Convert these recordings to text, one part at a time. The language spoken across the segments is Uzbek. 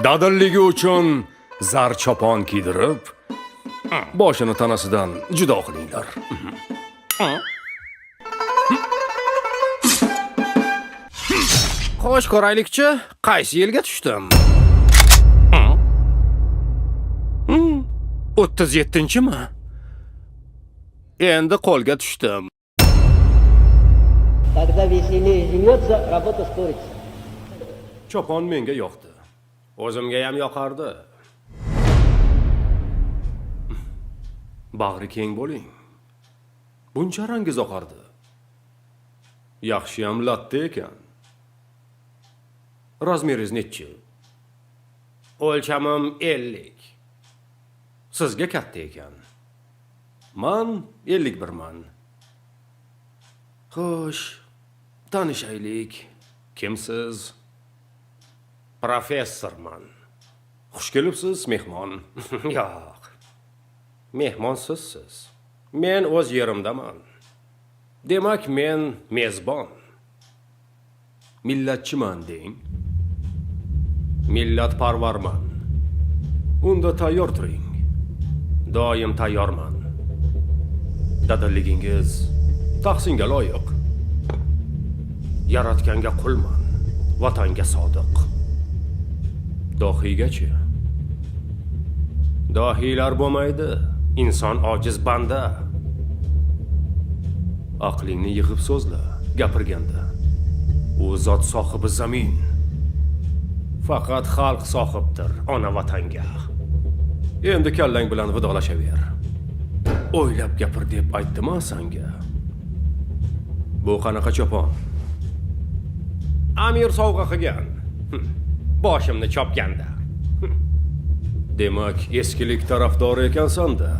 dadilligi uchun zar chopon kiydirib, boshini tanasidan judo qilinglar. Xo'sh, ko'raylikchi, qaysi yilga tushdim? 37-mi? Endi qo'lga tushdim. Когда веселье жмется, работа спорится. Chopon menga yoqdi. O'zimga ham yoqardi. Bag'ri keng bo'ling. Buncha rangiz oqardi. Yaxshi ham latta ekan. Razmeringiz nechi? O'lchamim 50. Sizga katta ekan. Men 51 man. Xo'sh, tanishaylik. Kimsiz? Professorman. Xush kelibsiz, mehmon. Yo'q. Mehmonsiz siz. Men o'z yerimdaman. Demak, men mezbon. Millatchiman deng. Millatparvarman. Unda tayyor turing. Doim tayyorman. Dadilligingiz tahsinga loyiq. Yaratganga qulman, vatanga sodiq. Dohiygachi? Dohiylar bo'lmaydi, inson ojiz banda. Aqlingni yig'ib so'zla, gapirganda. U zot sohibi zamin. Faqat xalq sohibdir ona vatanga. Endi kallang bilan vidolashaver. O'ylab gapir deb aytdim-a senga? Bu qanaqa chopon? Amir sovg'a qilgan. Boshimni chopganda. Demak, eskilik tarafdori ekansan-da.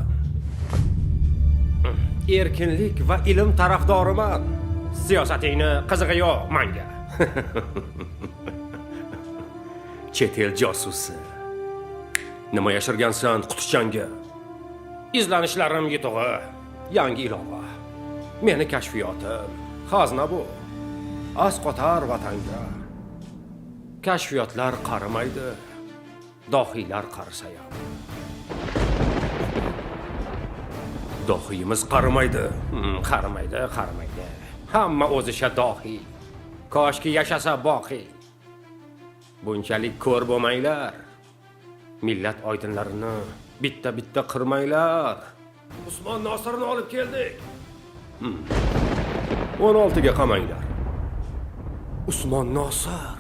Erkinlik va ilm tarafdoriman. Siyosatingni qizig'i yo'q menga. Chet el josusi. Nima yashirgansan qutichanga? İzlanishlarim yutug'i, yangi ilova. Meni kashfiyotim, xazna bu. Asqotar vatanga. Kashfiyotlar qarimaydi, dohiylar qarisayam. Dohiyimiz qarimaydi. Qarimaydi. Hamma o'zicha dohiy. Koshki yashasa boqiy. Bunchalik ko'r bo'lmanglar. Millat oydinlarini bitta qirmanglar. Usmon Nosirni olib keldik. 16 ga qamanglar. Usmon Nosir.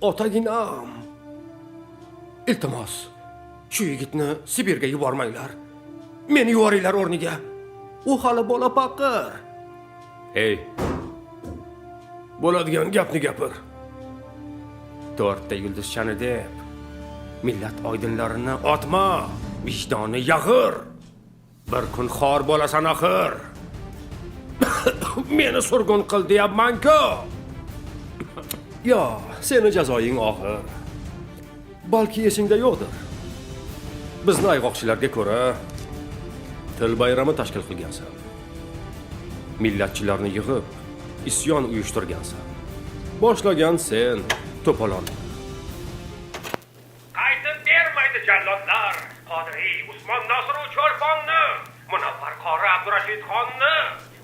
Otaginam. Iltimos, shu yigitni Sibirga yubormanglar. Meni yuboringlar o'rniga. U hali bola paqir. Ey. Bo'ladigan gapni gapir. 4 ta yulduzchani deb millat oydinlarini otma, vijdoni yag'ir. Bir kun xor bo'lasan axir. Meni surgun qil deyapman-ku. Yo, seni jazoing og'ir. Balki esingda yo'qdir. Bizni ayg'oqchilarga ko'ra til bayrami tashkil qilgansan. Millatchilarni yig'ib, isyon uyushtirgansan. Boshlagan sen, to'polon. Qaytib bermaydi jallodlar. Qodiriy Usmon Nosir Cho'lponni, Munavvar qori Abdurashid xonni.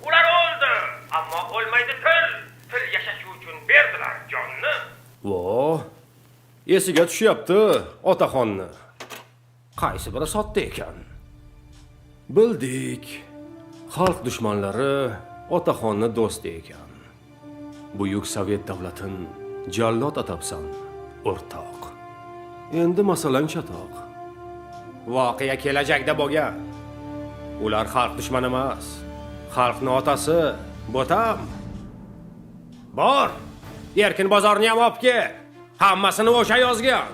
Ular o'ldi, ammo o'lmaydi til. Til yashashi uchun berdilar jonni. Vo, esiga tushyapti otaxonni. Qaysi biri sotdi ekan? Bildik. Xalq dushmanlari otaxonni do'sti ekan. Buyuk Sovet davlatin jallod atabsan, o'rtoq. Endi masalan chatoq. Voqea kelajakda bo'lgan. Ular xalq dushmani emas. Xalqning otasi Bo'tam. Bor. Erkin bozorni ham olib kel. Hammasini o'sha yozgan.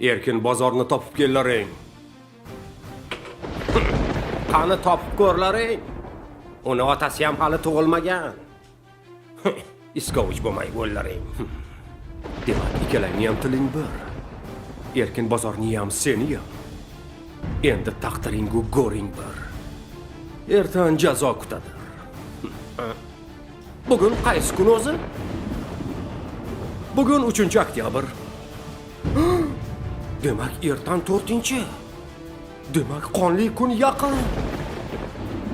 Erkin bozorni topib kellaring. Qani topib ko'rlaring. Uni otasi ham hali tug'ilmagan. Iskovich bo'lmay o'llaring. Demak, ikkalangni ham tiling bir. Erkin bozorni ham seni ham. Endi taqdiringu go'ring bir. Ertan jazo kutadi. Bugun qaysi kun o'zi? Bugun 3-oktyabr. Demak, ertan 4-chi. Demak, qonli kun yaqin.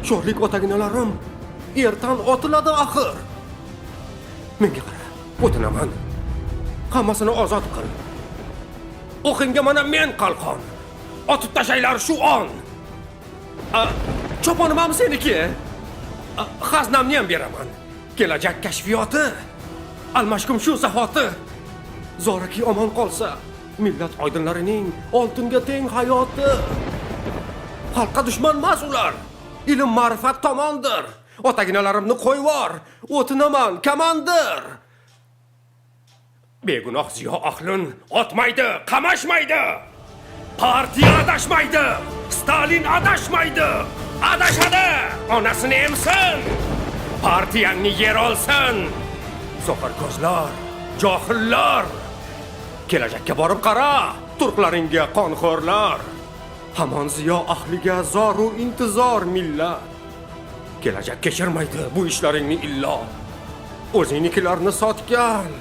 Sho'rlik otaginalarim ertan otiladi axir. Menga qara, o'tinaman. Hammasini ozod qil. O'qinga mana men qalqon. Otib tashlaylar shu on. Choponim ham seniki. Xaznamni ham beraman. Kelajak kashfiyoti. Almashkum shu zahoti. Zoraki omon qolsa, millat oydinlarining oltinga teng hayoti. Xalqqa dushman emas ular. Ilm ma'rifat tomondir. Otaginalarimni qo'yvor. O'tinaman, komandir. Begunoh Ziyo Axlun otmaydi, qamashmaydi. Partiya adashmaydi. Stalin adashmaydi. Adashadi. Onasini emsin. Partiyangni yer olsin. So'qir ko'zlar, johillar. Kelajakka borib qara, turqlaringga qonxo'rlar. Hamon Ziyo ahliga zoru intizor millat. Kelajak kechirmaydi bu ishlaringni illo. O'zingnikilarni sotgan.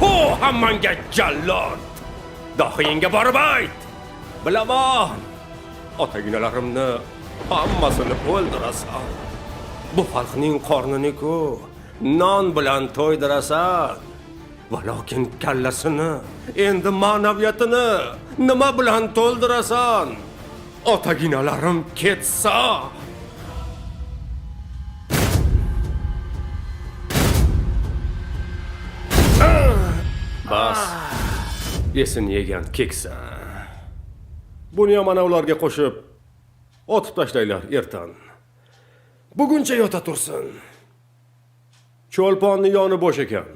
Ho, hammanga jallod. Dohiyingga borib ayt. Bilaman. Otaginalarimni hammasini o'ldirasan. Bu xalqning qornini-ku non bilan to'ydirasan. Valokin kallasini, endi ma'naviyatini nima bilan to'ldirasan? Otaginalarim ketsa. Bas. Esin yegan keksa. Buni ham mana ularga qo'shib otib tashlaylar ertan. Buguncha yota tursin. Cho'lponni yoni bo'sh ekan.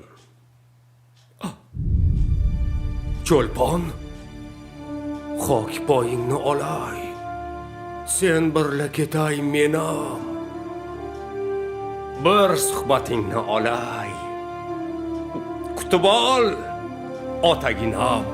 Cho'lpon, xok poyingni olay. Sen birla ketay menam. Bir suhbatingni olay. Kutib ol, otaginam.